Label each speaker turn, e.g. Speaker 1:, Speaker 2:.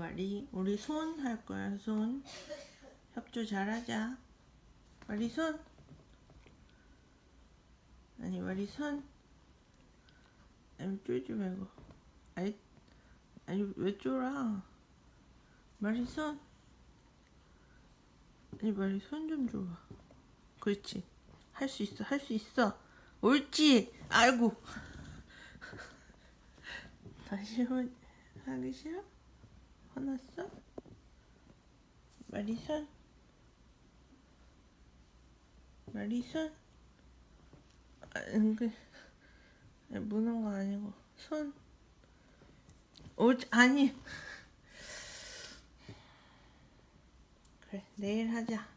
Speaker 1: 마리. 우리 손 할 거야, 손. 협조 잘하자. 마리 손. 아니, 마리 손. 아니, 쫄지 말고. 아니, 왜 쫄아? 마리 손. 아니, 마리 손 좀 줘봐. 그렇지. 할 수 있어, 할 수 있어. 옳지. 아이고. 다시 하기 싫어? 화났어? 마리 손. 마리 손. 무는 거 아니고 손. 아니. 그래, 내일 하자.